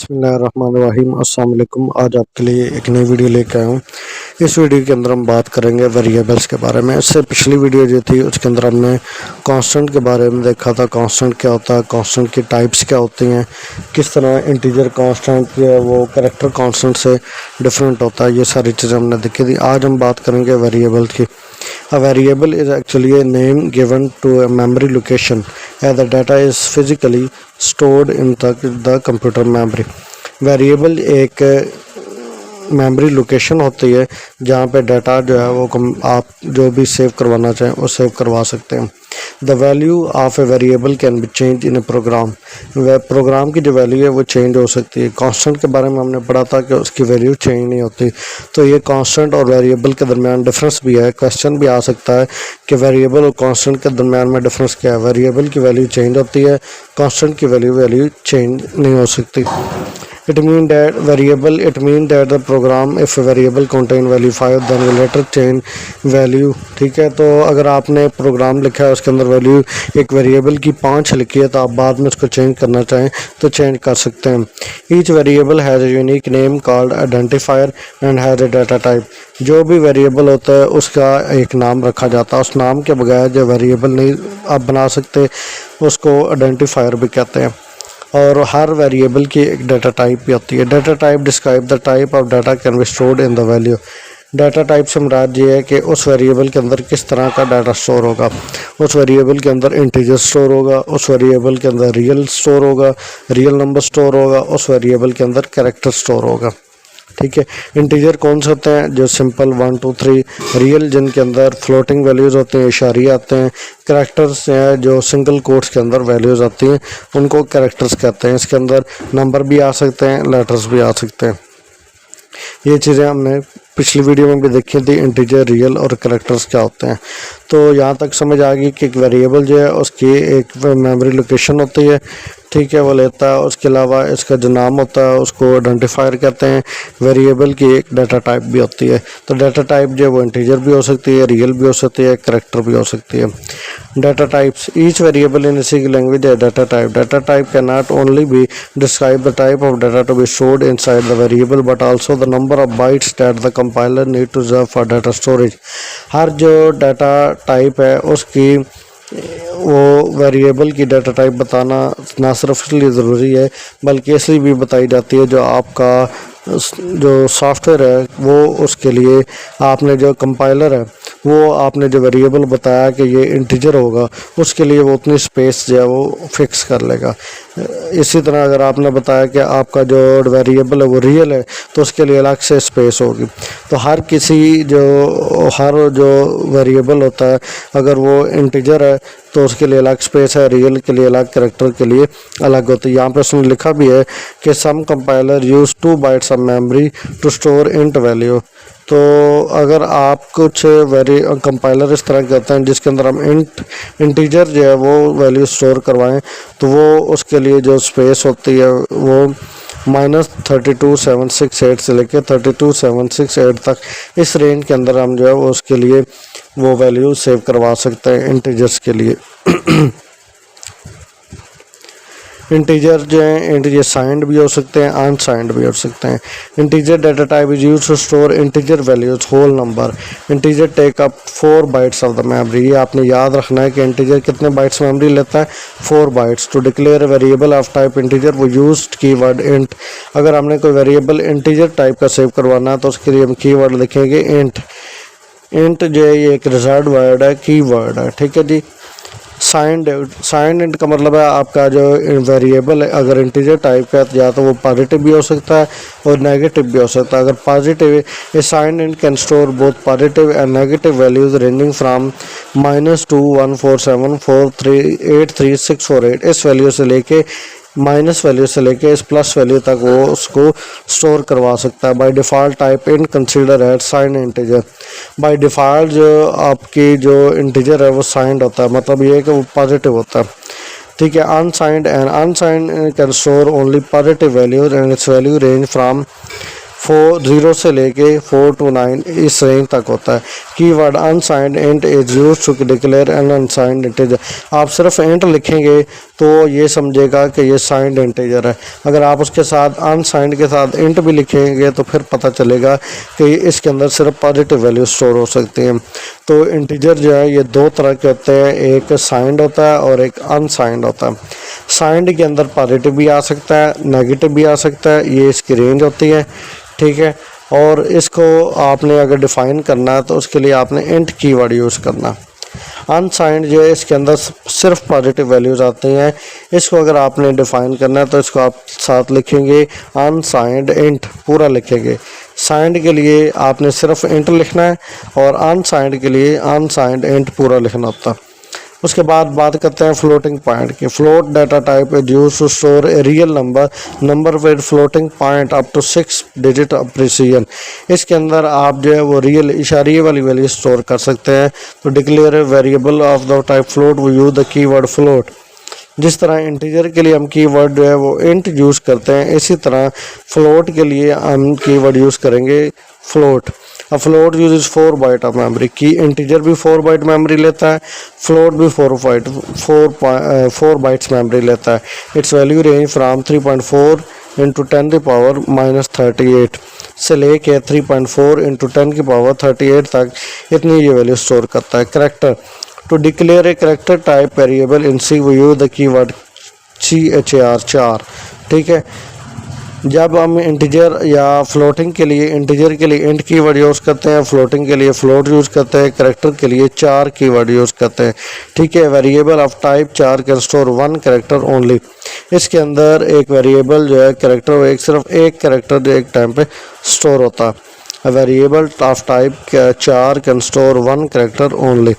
बिस्मिल्लाहिर्रहमानिर्रहीम अस्सलाम वालेकुम। आज आपके लिए एक नई वीडियो लेकर आया हूँ। इस वीडियो के अंदर हम बात करेंगे वेरिएबल्स के बारे में। इससे पिछली वीडियो जो थी उसके अंदर हमने कांस्टेंट के बारे में देखा था। कांस्टेंट क्या होता है, कांस्टेंट की टाइप्स क्या होती हैं, किस तरह इंटीजर कांस्टेंट जो है वो कैरेक्टर कांस्टेंट से डिफरेंट होता है, ये सारी चीज़ें हमने देखी थी। आज हम बात करेंगे वेरिएबल की। A variable is actually a name given to a memory location as the data is physically stored in the computer memory. Variable एक मेमोरी लोकेशन होती है जहाँ पे डाटा जो है वो आप जो भी सेव करवाना चाहें वो सेव करवा सकते हैं। The value of a variable can be change in a program. Program की जो वैल्यू है वो चेंज हो सकती है। कांस्टेंट के बारे में हमने पढ़ा था कि उसकी वैल्यू चेंज नहीं होती, तो ये कांस्टेंट और वेरिएबल के दरमियान डिफरेंस भी है। क्वेश्चन भी आ सकता है कि वेरिएबल और कांस्टेंट के दरमियान में डिफरेंस क्या है। वेरिएबल की वैल्यू चेंज होती है, कांस्टेंट की वैल्यू चेंज नहीं हो सकती। It means that variable, it means that the program, if a variable contain value 5 then will later change value। ठीक है, तो अगर आपने प्रोग्राम लिखा है उसके अंदर वैल्यू एक वेरिएबल की 5 लिखी है तो आप बाद में उसको चेंज करना चाहें तो चेंज कर सकते हैं। Each variable has a unique name called identifier and has a data type. जो भी वेरिएबल होता है उसका एक नाम रखा जाता है। उस नाम के बगैर जो वेरिएबल नहीं आप बना सकते उसको आइडेंटिफायर भी कहते हैं। और हर वेरिएबल की एक डाटा टाइप भी होती है। Data type describe the type of data can be stored in the value. Data type से मुराद ये है कि उस वेरिएबल के अंदर किस तरह का डाटा स्टोर होगा। उस वेरिएबल के अंदर इंटीजर स्टोर होगा, उस वेरिएबल के अंदर रियल स्टोर होगा, रियल नंबर स्टोर होगा, उस वेरिएबल के अंदर कैरेक्टर स्टोर होगा। ठीक है, इंटीजर कौन से होते हैं? जो सिंपल 1 2 3। रियल जिनके अंदर फ्लोटिंग वैल्यूज़ होते हैं, इशारे आते हैं। कैरेक्टर्स हैं जो सिंगल कोट्स के अंदर वैल्यूज़ आती हैं, उनको कैरेक्टर्स कहते हैं। इसके अंदर नंबर भी आ सकते हैं, लेटर्स भी आ सकते हैं। ये चीज़ें हमने पिछली वीडियो में भी देखी थी, इंटीजर, रियल और कैरेक्टर्स क्या होते हैं। तो यहाँ तक समझ आ गई कि एक वेरिएबल जो है उसकी एक मेमोरी लोकेशन होती है, ठीक है, वो लेता है। उसके अलावा इसका जो नाम होता है उसको आइडेंटिफायर कहते हैं। वेरिएबल की एक डाटा टाइप भी होती है। तो डाटा टाइप जो है वो इंटीजर भी हो सकती है, रियल भी हो सकती है, कैरेक्टर भी हो सकती है। Data types, each variable in C language है data type. Data type can not only be describe the type of data to be stored inside the variable but also the number of bytes that the compiler need to reserve for data storage. हर जो data type है उसकी वो variable की data type बताना ना सिर्फ इसलिए ज़रूरी है बल्कि इसलिए भी बताई जाती है जो आपका जो सॉफ्टवेयर है वो उसके लिए आपने जो कंपाइलर है वो आपने जो वेरिएबल बताया कि ये इंटीजर होगा उसके लिए वो उतनी स्पेस जो है वो फिक्स कर लेगा। इसी तरह अगर आपने बताया कि आपका जो वेरिएबल है वो रियल है तो उसके लिए अलग से स्पेस होगी। तो हर जो वेरिएबल होता है अगर वो इंटीजर है तो उसके लिए अलग स्पेस है, रियल के लिए अलग, कैरेक्टर के लिए अलग होती है। यहाँ पे उसने लिखा भी है कि some compiler use 2 bytes of memory to store int value. तो अगर आप कुछ कंपाइलर इस तरह के होते हैं जिसके अंदर हम इंटीजर जो है वो वैल्यू स्टोर करवाएं तो वो उसके लिए जो स्पेस होती है वो -32768 से लेकर 32768 तक, इस रेंज के अंदर हम जो है वो उसके लिए वो वैल्यू सेव करवा सकते हैं इंटीजर्स के लिए। इंटीजर जो है इंटीजर साइंड भी हो सकते हैं, अनसाइंड भी हो सकते हैं। Integer data type is used to store integer values whole number. Integer take up 4 bytes of the memory. ये आपने याद रखना है कि इंटीजर कितने बाइट्स मेमोरी लेता है? 4 bytes. To declare variable of type integer वो यूज्ड कीवर्ड इंट। अगर हमने कोई वेरिएबल इंटीजर टाइप का सेव करवाना है तो उसके लिए हम कीवर्ड लिखेंगे इंट। इंट जो है ये एक रिजर्व्ड वर्ड है, कीवर्ड है, ठीक है जी। साइंड इंट का मतलब है आपका जो वेरिएबल है अगर इंटीजर टाइप का है या तो वो पॉजिटिव भी हो सकता है और नेगेटिव भी हो सकता है। अगर पॉजिटिव है, a signed int can store both positive and negative values ranging from -21474383648। इस वैल्यू से लेके माइनस वैल्यू से लेके इस प्लस वैल्यू तक वो उसको स्टोर करवा सकता है। By default type int consider as signed integer. By default जो आपकी जो इंटीजर है वो साइंड होता है, मतलब ये है कि वो पॉजिटिव होता है, ठीक है। Unsigned can store only positive values and it's value range from 0 से लेके 4 to 9 इस रेंज तक होता है। Keyword unsigned int is used to declare an unsigned integer. आप सिर्फ इंट लिखेंगे तो ये समझेगा कि ये साइंड इंटीजर है। अगर आप उसके साथ अनसाइंड के साथ इंट भी लिखेंगे तो फिर पता चलेगा कि इसके अंदर सिर्फ पॉजिटिव वैल्यू स्टोर हो सकती हैं। तो इंटीजर जो है ये दो तरह के होते हैं, एक साइंड होता है और एक अनसाइंड होता है। साइंड के अंदर पॉजिटिव भी आ सकता है, नेगेटिव भी आ सकता है, ये इसकी रेंज होती है, ठीक है। और इसको आपने अगर डिफ़ाइन करना है तो उसके लिए आपने इंट कीवर्ड यूज़ करना। अनसाइंड जो है इसके अंदर सिर्फ पॉजिटिव वैल्यूज़ आती हैं। इसको अगर आपने डिफ़ाइन करना है तो इसको आप साथ लिखेंगे अनसाइंड इंट, पूरा लिखेंगे। साइंड के लिए आपने सिर्फ इंट लिखना है और अनसाइंड के लिए अनसाइंड इंट पूरा लिखना होता है। उसके बाद बात करते हैं फ्लोटिंग पॉइंट की। Float data type is used to store a real number with floating point up to 6 digit of precision. इसके अंदर आप जो है वो रियल इशारिये वाली वैल्यू स्टोर कर सकते हैं। तो declare a variable of the type float we use the keyword float. जिस तरह इंटीजर के लिए हम कीवर्ड जो है वो इंट यूज़ करते हैं, इसी तरह फ्लोट के लिए हम कीवर्ड यूज़ करेंगे फ्लोट। अब float use 4 byte of memory की। इंटीजर भी 4 बाइट मेमोरी लेता है, फ्लोट भी 4 बाइट्स मेमोरी लेता है। It's value range from 3.4 into 10 की पावर -38 से लेके 3.4 इंटू 10 की पावर 38 तक इतनी ये वैल्यू स्टोर करता है। Character to declare a character type variable in C we use the keyword char 4, ठीक है। जब हम इंटीजर या फ्लोटिंग के लिए इंटीजर के लिए इंट कीवर्ड यूज़ करते हैं, फ्लोटिंग के लिए फ्लोट यूज़ करते हैं, करेक्टर के लिए 4 कीवर्ड यूज़ करते हैं, ठीक है। Variable of type 4 can store 1 character only. इसके अंदर एक वेरिएबल जो है करेक्टर सिर्फ एक करेक्टर जो एक टाइम पे स्टोर होता है। Variable of type 4 can store 1 character only,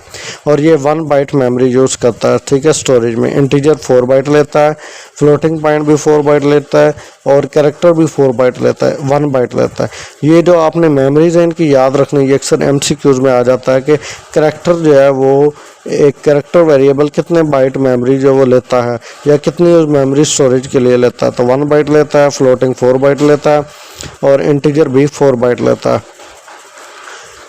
और ये 1 बाइट मेमोरी यूज़ करता है, ठीक है। स्टोरेज में इंटीजर 4 बाइट लेता है, फ्लोटिंग पॉइंट भी 4 बाइट लेता है और करेक्टर भी 4 बाइट लेता है, 1 बाइट लेता है। ये जो आपने मेमोरीज हैं इनकी याद रखनी, ये अक्सर MCQs में आ जाता है कि करेक्टर जो है वो एक करेक्टर वेरिएबल कितने बाइट मेमोरी जो वो लेता है या कितनी उस मेमोरी स्टोरेज के लिए लेता है। तो 1 बाइट लेता है, फ्लोटिंग 4 बाइट लेता है और इंटीजर भी 4 बाइट लेता है।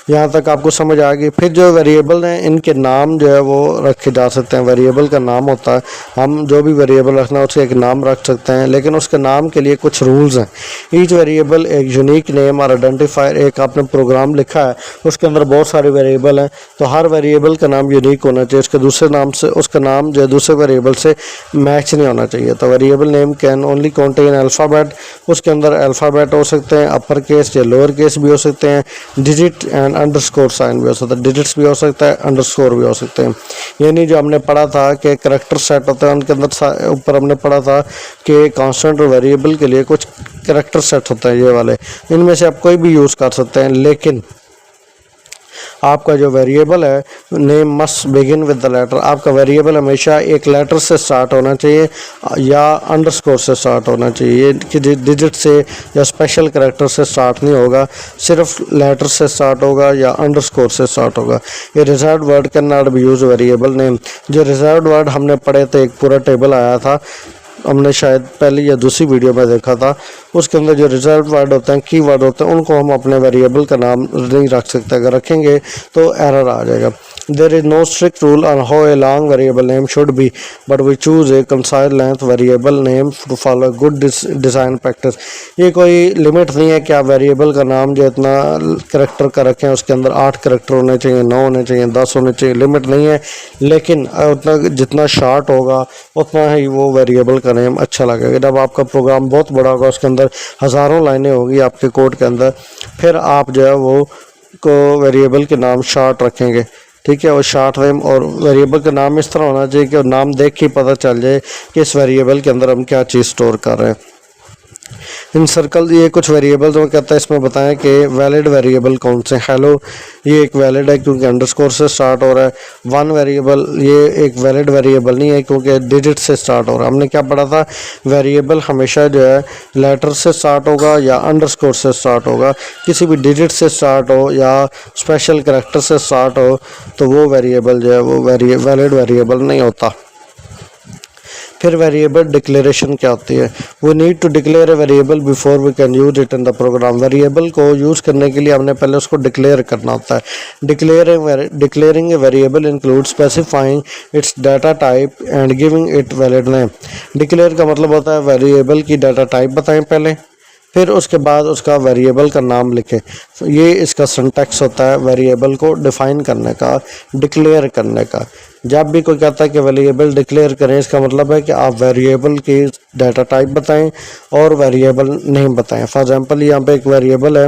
यहाँ तक आपको समझ आ गई। फिर जो वेरिएबल हैं इनके नाम जो है वो रखे जा सकते हैं। वेरिएबल का नाम होता है, हम जो भी वेरिएबल रखना है उसका एक नाम रख सकते हैं, लेकिन उसके नाम के लिए कुछ रूल्स हैं। ईच वेरिएबल एक यूनिक नेम और आइडेंटिफायर, एक आपने प्रोग्राम लिखा है उसके अंदर बहुत सारे वेरिएबल हैं, तो हर वेरिएबल का नाम यूनिक होना चाहिए। उसके दूसरे नाम से उसका नाम जो है दूसरे वेरिएबल से मैच नहीं होना चाहिए। तो variable name can only contain alphabet, उसके अंदर अल्फ़ाबेट हो सकते हैं, अपर केस या लोअर केस भी हो सकते हैं, डिजिट एंड अंडरस्कोर साइन भी हो सकता है, डिजिट्स भी हो सकता है, अंडरस्कोर भी हो सकते हैं। यानी जो हमने पढ़ा था कि करैक्टर सेट होते हैं उनके अंदर ऊपर हमने पढ़ा था कि कांस्टेंट और वेरिएबल के लिए कुछ करैक्टर सेट होते हैं, ये वाले, इनमें से आप कोई भी यूज़ कर सकते हैं। लेकिन आपका जो वेरिएबल है name must begin with the letter, आपका वेरिएबल हमेशा एक लेटर से स्टार्ट होना चाहिए या अंडरस्कोर से स्टार्ट होना चाहिए, कि डिजिट से या स्पेशल करैक्टर से स्टार्ट नहीं होगा, सिर्फ लेटर से स्टार्ट होगा या अंडरस्कोर से स्टार्ट होगा। ये reserved word can not be use variable name. जो रिजर्व्ड वर्ड हमने पढ़े थे, एक पूरा टेबल आया था, हमने शायद पहली या दूसरी वीडियो में देखा था, उसके अंदर जो रिजर्व वर्ड होते हैं, की वर्ड होते हैं, उनको हम अपने वेरिएबल का नाम नहीं रख सकते। अगर रखेंगे तो एरर आ जाएगा। There is no strict rule on how a long variable name should be, but we choose a concise length variable name to follow good design practice. ये कोई लिमिट नहीं है कि आप वेरिएबल का नाम जो इतना करैक्टर का रखें, उसके अंदर 8 करैक्टर होने चाहिए, 9 होने चाहिए, 10 होने चाहिए, लिमिट नहीं है। लेकिन उतना जितना शार्ट होगा उतना ही वो वेरिएबल का नेम अच्छा लगेगा। जब आपका प्रोग्राम बहुत बड़ा होगा, उसके अंदर हज़ारों लाइनें होगी आपके कोड के अंदर, फिर आप जो है वो को वेरिएबल के नाम शार्ट रखेंगे, ठीक है। और शार्ट नेम और वेरिएबल का नाम इस तरह होना चाहिए कि नाम देख के पता चल जाए कि इस वेरिएबल के अंदर हम क्या चीज़ स्टोर कर रहे हैं। इन सर्कल ये कुछ वेरिएबल जो कहता है इसमें बताएं कि वैलिड वेरिएबल कौन से। हेलो ये एक वैलिड है क्योंकि अंडरस्कोर से स्टार्ट हो रहा है। 1 वेरिएबल ये एक वैलिड वेरिएबल नहीं है क्योंकि डिजिट से स्टार्ट हो रहा है। हमने क्या पढ़ा था, वेरिएबल हमेशा जो है लेटर से स्टार्ट होगा या अंडरस्कोर से स्टार्ट होगा। किसी भी डिजिट से स्टार्ट हो या स्पेशल करैक्टर से स्टार्ट हो तो वो वेरिएबल जो है वो वैलिड वेरिएबल नहीं होता। फिर वेरिएबल डिक्लेरेशन क्या होती है, we need to declare a variable before we can use it in the program. Variable को यूज़ करने के लिए हमने पहले उसको डिक्लेयर करना होता है। Declaring a variable include specifying it's data type and giving it valid name. Declare का मतलब होता है वेरिएबल की डाटा टाइप बताएं पहले, फिर उसके बाद उसका वेरिएबल का नाम लिखें। ये इसका सिंटैक्स होता है वेरिएबल को डिफ़ाइन करने का, डिक्लेयर करने का। जब भी कोई कहता है कि वेरिएबल डिक्लेयर करें, इसका मतलब है कि आप वेरिएबल की डाटा टाइप बताएं और वेरिएबल नेम बताएं। फॉर एग्जांपल यहाँ पे एक वेरिएबल है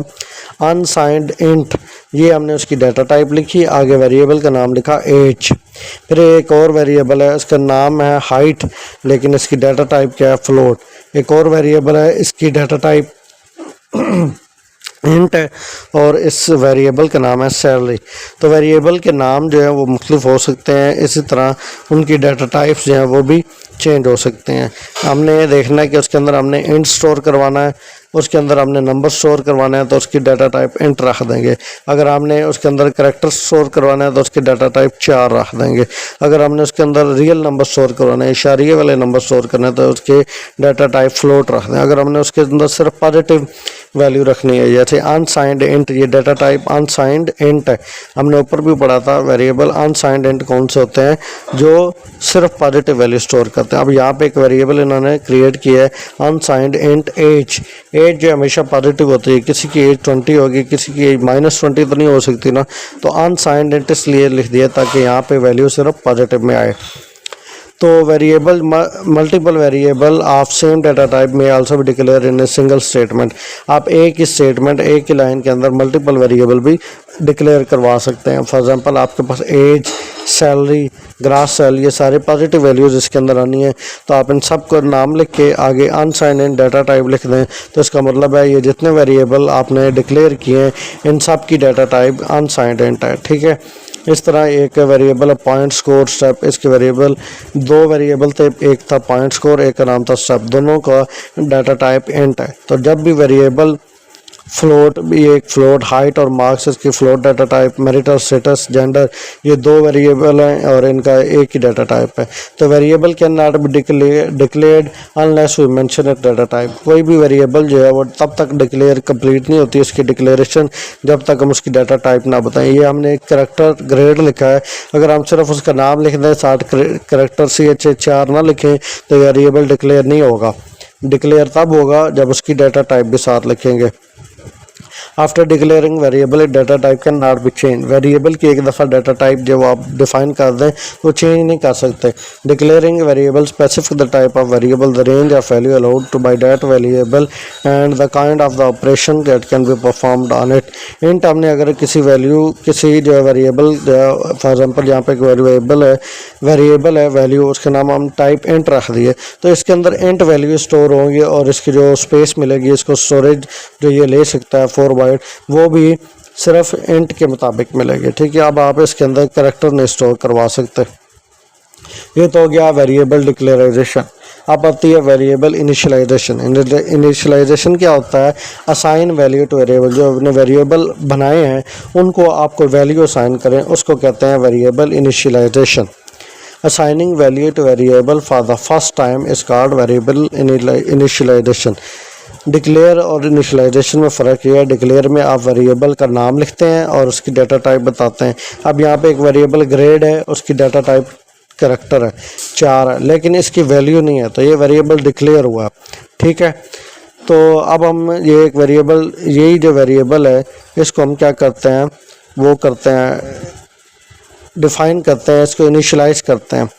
अनसाइंड इंट, ये हमने उसकी डाटा टाइप लिखी, आगे वेरिएबल का नाम लिखा एज। फिर एक और वेरिएबल है, इसका नाम है हाइट, लेकिन इसकी डाटा टाइप क्या है, फ्लोट। एक और वेरिएबल है, इसकी डाटा टाइप इंट है और इस वेरिएबल का नाम है सैलरी। तो वेरिएबल के नाम जो है वो मुख्तलिफ हो सकते हैं, इसी तरह उनकी डाटा टाइप्स जो हैं वो भी चेंज हो सकते हैं। हमने देखना है कि उसके अंदर हमने इंट स्टोर करवाना है, उसके अंदर हमने नंबर स्टोर करवाना है तो उसकी डाटा टाइप इंट रख देंगे। अगर हमने उसके अंदर करैक्टर स्टोर करवाना है तो उसकी डाटा टाइप 4 रख देंगे। अगर हमने उसके अंदर रियल नंबर स्टोर करवाना है, इशारिये वाले नंबर स्टोर करना है तो उसके डाटा टाइप फ्लोट रख दें। अगर हमने उसके अंदर सिर्फ पॉजिटिव वैल्यू रखनी है, जैसे अनसाइंड इंट, ये डाटा टाइप अनसाइंड इंट है। हमने ऊपर भी पढ़ा था वेरिएबल अनसाइंड इंट कौन से होते हैं, जो सिर्फ पॉजिटिव वैल्यू स्टोर करते हैं। अब यहाँ पे एक वेरिएबल इन्होंने क्रिएट किया है अनसाइंड इंट एज। एज जो हमेशा पॉजिटिव होती है, किसी की एज 20 होगी, किसी की एज -20 तो नहीं हो सकती ना, तो अनसाइंड इंट इसलिए लिख दिया ताकि यहाँ पे वैल्यू सिर्फ पॉजिटिव में आए। तो variable multiple variable of same data type में आल्सो भी declare in a single statement. आप एक ही स्टेटमेंट, एक ही लाइन के अंदर मल्टीपल वेरिएबल भी डिक्लेयर करवा सकते हैं। फॉर एग्जांपल आपके पास एज, सैलरी, ग्रास सेल, ये सारे पॉजिटिव वैल्यूज इसके अंदर आनी है, तो आप इन सब को नाम लिख के आगे अनसाइंड इन डाटा टाइप लिख दें, तो इसका मतलब है ये जितने वेरिएबल आपने डिक्लेयर किए हैं इन सब की डाटा टाइप अनसाइंड इंट है। ठीक है, इस तरह एक वेरिएबल पॉइंट स्कोर स्टेप, इसके वेरिएबल 2 वेरिएबल थे, एक था पॉइंट स्कोर, एक का नाम था स्टेप, दोनों का डाटा टाइप इंट है। तो जब भी वेरिएबल फ्लोट, भी एक फ्लोट, हाइट और मार्क्स इसकी float data type, marital status, gender, ये 2 वेरिएबल हैं और इनका एक ही डाटा टाइप है। तो variable cannot be declared unless we mention it data type. कोई भी वेरिएबल जो है वो तब तक डिक्लेयर कंप्लीट नहीं होती उसकी डिक्लेरेशन जब तक हम उसकी डाटा टाइप ना बताएं। ये हमने एक करैक्टर ग्रेड लिखा है, अगर हम सिर्फ उसका नाम लिख दें, 60 करैक्टर CH4 ना लिखें तो वेरिएबल डिक्लेयर नहीं होगा। डिक्लेयर तब होगा जब उसकी डाटा टाइप भी साथ लिखेंगे। After declaring variable data type can not be change. Variable की एक दफ़ा डाटा टाइप जब आप डिफाइन कर दें तो चेंज नहीं कर सकते। Declaring variable specific the type of variable, the range of value allowed to by that variable and the kind of the operation that can be performed on it. Int हमने अगर किसी value, किसी जो variable, for example यहाँ पे एक variable है value, उसका नाम हम टाइप इंट रख दिए, तो इसके अंदर इंट वैल्यू स्टोर होंगी और इसकी जो स्पेस मिलेगी, इसको स्टोरेज जो ये ले सकता है 4 बाइट, वो भी सिर्फ इंट के मुताबिक मिलेगी। ठीक है, अब आप इसके अंदर करैक्टर नहीं स्टोर करवा सकते। ये तो हो गया वेरिएबल डिक्लेरेशन। अब आती है वेरिएबल इनिशियलाइजेशन। इनिशियलाइजेशन क्या होता है, असाइन वैल्यू टू वेरिएबल। जो अपने वेरिएबल बनाए हैं उनको आप कोई वैल्यू असाइन करें, उसको कहते हैं variable initialization. Assigning value to variable for the first time is called variable initialization. Declare और इनिशियलाइजेशन में फ़र्क यह है, डिक्लेयर में आप वेरिएबल का नाम लिखते हैं और उसकी डाटा टाइप बताते हैं। अब यहाँ पे एक वेरिएबल ग्रेड है, उसकी डाटा टाइप करैक्टर है 4 है, लेकिन इसकी वैल्यू नहीं है, तो ये वेरिएबल डिक्लेयर हुआ। ठीक है, तो अब हम ये एक वेरिएबल, यही जो वेरिएबल है इसको हम क्या करते हैं, वो करते हैं डिफ़ाइन करते हैं, इसको इनिशियलाइज करते हैं।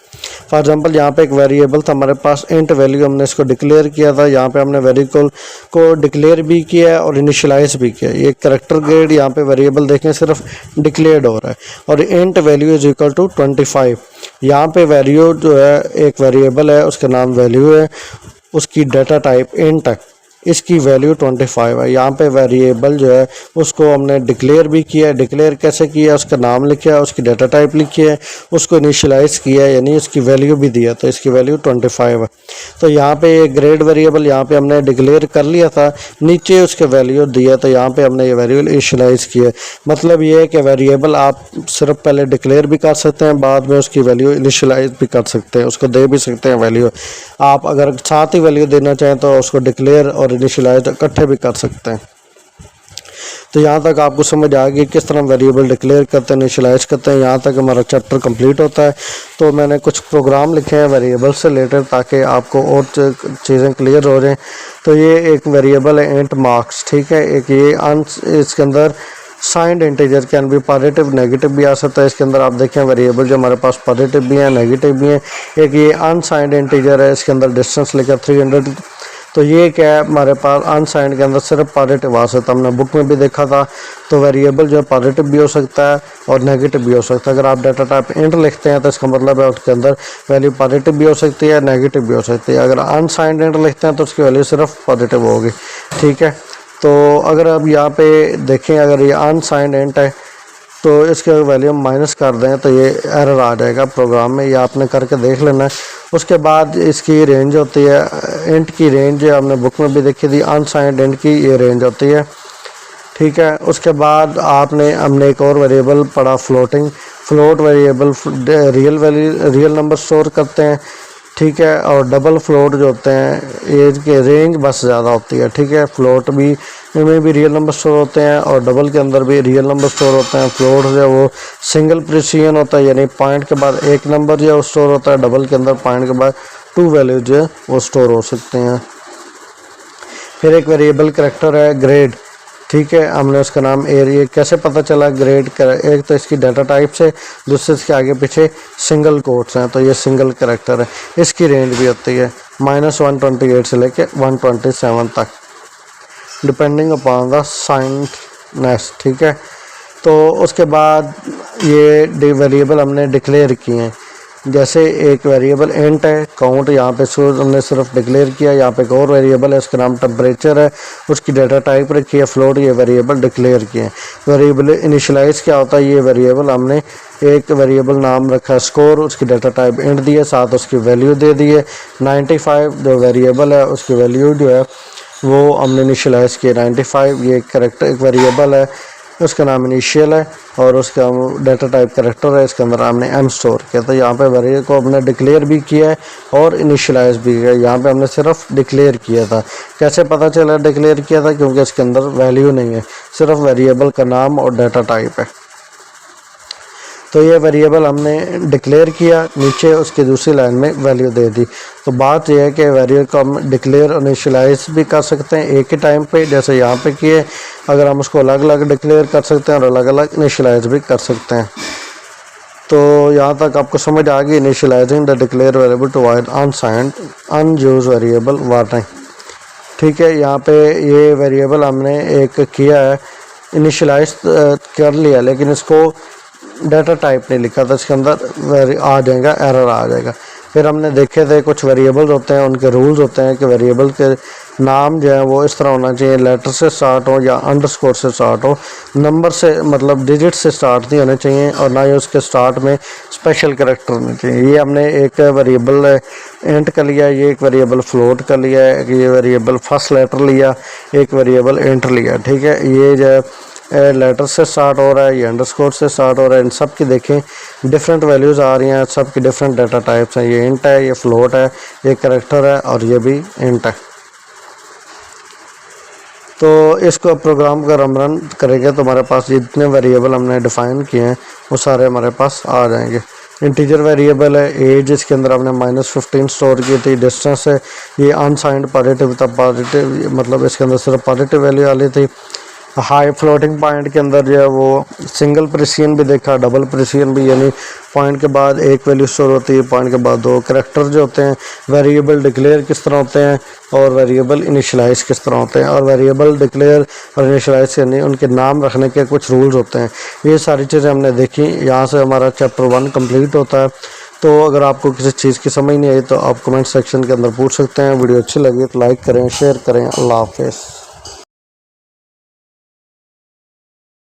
फॉर एग्जांपल यहाँ पे एक वेरिएबल था हमारे पास इंट वैल्यू, हमने इसको डिक्लेयर किया था, यहाँ पे हमने वेरिएबल को डिक्लेयर भी किया है और इनिशियलाइज भी किया। ये करैक्टर ग्रेड यहाँ पे वेरिएबल देखें सिर्फ डिक्लेयर्ड हो रहा है, और int value is equal to 25। यहाँ पे वैल्यू जो है एक वेरिएबल है, उसका नाम वैल्यू है, उसकी डाटा टाइप इंट है। इसकी वैल्यू 25 है। यहाँ पे वेरिएबल जो है उसको हमने डिक्लेयर भी किया है। डिक्लेयर कैसे किया, उसका नाम लिखा है, उसकी डाटा टाइप लिखी है, उसको इनिशियलाइज़ किया है, यानी इसकी वैल्यू भी दिया, तो इसकी वैल्यू 25 है। तो यहाँ पे ये ग्रेड वेरिएबल यहाँ पे हमने डिक्लेयर कर लिया था, नीचे उसके वैल्यू दिया, तो यहाँ पे हमने ये वेरिएबल इनिशियलाइज़ किया। मतलब ये है कि वेरिएबल आप सिर्फ पहले डिक्लेयर भी कर सकते हैं, बाद में उसकी वैल्यू इनिशियलाइज भी कर सकते हैं, उसको दे भी सकते हैं वैल्यू। आप अगर साथ ही वैल्यू देना चाहें तो उसको डिक्लेयर और इनिशियलाइज इकट्ठे भी कर सकते हैं। तो यहाँ तक आपको समझ आ गई किस तरह वेरिएबल डिक्लेयर करते हैं, इनिशियलाइज करते हैं। यहाँ तक हमारा चैप्टर कंप्लीट होता है। तो मैंने कुछ प्रोग्राम लिखे हैं वेरिएबल से रिलेटेड, ताकि आपको और चीज़ें क्लियर हो जाएं। तो ये एक वेरिएबल है इंट मार्क्स, ठीक है। एक ये इसके अंदर साइंड इंटीजर कैन भी पॉजिटिव नेगेटिव भी आ सकता है। इसके अंदर आप देखें वेरिएबल जो हमारे पास पॉजिटिव भी हैं नेगेटिव भी हैं। एक ये अनसाइंड इंटीजर है, इसके अंदर डिस्टेंस लिखा 300। तो ये क्या है, हमारे पास अनसाइंड के अंदर सिर्फ पॉजिटिव आ सकता है, हमने बुक में भी देखा था। तो वेरिएबल जो है पॉजिटिव भी हो सकता है और नेगेटिव भी हो सकता है। अगर आप डाटा टाइप इंट लिखते हैं तो इसका मतलब है उसके अंदर वैल्यू पॉजिटिव भी हो सकती है, नेगेटिव भी हो सकती है। अगर अनसाइंड इंट लिखते हैं तो उसकी वैल्यू सिर्फ पॉजिटिव होगी, ठीक है। तो अगर अब यहाँ पे देखें, अगर ये अनसाइंड इंट है तो इसके वैल्यू माइनस कर दें तो ये एरर आ जाएगा प्रोग्राम में, ये आपने करके देख लेना है। उसके बाद इसकी रेंज होती है, इंट की रेंज हमने बुक में भी देखी थी, अनसाइंड इंट की ये रेंज होती है, ठीक है। उसके बाद हमने एक और वेरिएबल पढ़ा float variable real number store करते हैं, ठीक है। और डबल फ्लोट जो होते हैं ये के रेंज बस ज़्यादा होती है, ठीक है। फ्लोट भी में भी रियल नंबर स्टोर होते हैं और डबल के अंदर भी रियल नंबर स्टोर होते हैं। फ्लोट जो है वो सिंगल प्रिसीजन होता है, यानी पॉइंट के बाद एक नंबर जो है वो स्टोर होता है। डबल के अंदर पॉइंट के बाद 2 वैल्यू जो है वो स्टोर हो सकते हैं। फिर एक वेरिएबल करैक्टर है ग्रेड, ठीक है। हमने उसका नाम एरिया कैसे पता चला ग्रेड कर, एक तो इसकी डाटा टाइप से, दूसरे इसके आगे पीछे सिंगल कोट्स हैं, तो ये सिंगल करैक्टर है। इसकी रेंज भी होती है -128 से लेके 127 तक, डिपेंडिंग अपॉन द साइंडनेस, ठीक है। तो उसके बाद ये वेरिएबल हमने डिक्लेयर किए हैं। जैसे एक वेरिएबल इंट है काउंट, यहाँ पे हमने सिर्फ डिक्लेयर किया। यहाँ पे एक और वेरिएबल है, उसका नाम टेम्परेचर है, उसकी डाटा टाइप रखी है फ्लोट, ये वेरिएबल डिक्लेयर किए हैं। वेरिएबल इनिशियलाइज क्या होता है, ये वेरिएबल हमने एक वेरिएबल नाम रखा है स्कोर, उसकी डाटा टाइप इंट दी है, साथ उसकी वैल्यू दे दी है 95। जो वेरिएबल है उसकी वैल्यू जो है वो हमने इनिशियलाइज किया 95। ये करेक्टर एक वेरिएबल है, उसका नाम इनिशियल है और उसका डाटा टाइप करेक्टर है, इसके अंदर हमने एम स्टोर किया। तो यहाँ पे वेरिएबल को हमने डिक्लेयर भी किया है और इनिशियलाइज भी किया। यहाँ पे हमने सिर्फ डिक्लेयर किया था। कैसे पता चला डिक्लेयर किया था, क्योंकि इसके अंदर वैल्यू नहीं है, सिर्फ वेरिएबल का नाम और डाटा टाइप है। तो ये वेरिएबल हमने डिक्लेयर किया, नीचे उसकी दूसरी लाइन में वैल्यू दे दी। तो बात यह है कि वेरिएबल को हम डिक्लेयर और इनिशियलाइज भी कर सकते हैं एक ही टाइम पे, जैसे यहाँ पे किए। अगर हम उसको अलग अलग डिक्लेयर कर सकते हैं और अलग अलग इनिशियलाइज भी कर सकते हैं। तो यहाँ तक आपको समझ आ गई, initializing the declare variable to avoid unsigned unused variable warning, ठीक है। यहाँ पे ये वेरिएबल हमने एक किया है, इनिशियलाइज कर लिया, लेकिन इसको डाटा टाइप नहीं लिखा था, इसके अंदर आ जाएगा एरर आ जाएगा। फिर हमने देखे थे कुछ वेरिएबल्स होते हैं, उनके रूल्स होते हैं कि वेरिएबल के नाम जो है वो इस तरह होना चाहिए, लेटर से स्टार्ट हो या अंडरस्कोर से स्टार्ट हो, नंबर से मतलब डिजिट से स्टार्ट नहीं होने चाहिए, और ना ही उसके स्टार्ट में स्पेशल कैरेक्टर होने चाहिए। ये हमने एक वेरिएबल इंट का लिया, ये एक वेरिएबल फ्लोट का लिया, ये वेरिएबल फर्स्ट लेटर लिया, एक वेरिएबल इंट लिया, ठीक है। ये जो है लेटर से स्टार्ट हो रहा है, ये अंडरस्कोर से स्टार्ट हो रहा है। इन सब की देखें डिफरेंट वैल्यूज़ आ रही हैं, सब की डिफरेंट डाटा टाइप्स हैं। ये इंट है, ये फ्लोट है, ये कैरेक्टर है और ये भी इंट है। तो इसको प्रोग्राम का रन करेंगे तो हमारे पास जितने वेरिएबल हमने डिफ़ाइन किए हैं वो सारे हमारे पास आ जाएंगे। इंटीजर वेरिएबल है एज, इसके अंदर हमने -15 स्टोर की थी। डिस्टेंस है, ये अनसाइंड पॉजिटिव था, पॉजिटिव मतलब इसके अंदर सिर्फ पॉजिटिव वैल्यू वाली थी। हाई फ्लोटिंग पॉइंट के अंदर जो है वो सिंगल प्रिसीजन भी देखा, डबल प्रिसीजन भी, यानी पॉइंट के बाद एक वैल्यू स्टोर होती है, पॉइंट के बाद 2। कैरेक्टर जो होते हैं, वेरिएबल डिक्लेयर किस तरह होते हैं और वेरिएबल इनिशियलाइज किस तरह होते हैं, और वेरिएबल डिक्लेयर और इनिशियलाइज करने उनके नाम रखने के कुछ रूल्स होते हैं। ये सारी चीज़ें हमने देखी। यहाँ से हमारा चैप्टर 1 कंप्लीट होता है। तो अगर आपको किसी चीज़ की समझ नहीं आई तो आप कमेंट सेक्शन के अंदर पूछ सकते हैं। वीडियो अच्छी लगी तो लाइक करें, शेयर करें। अल्लाह हाफिज़।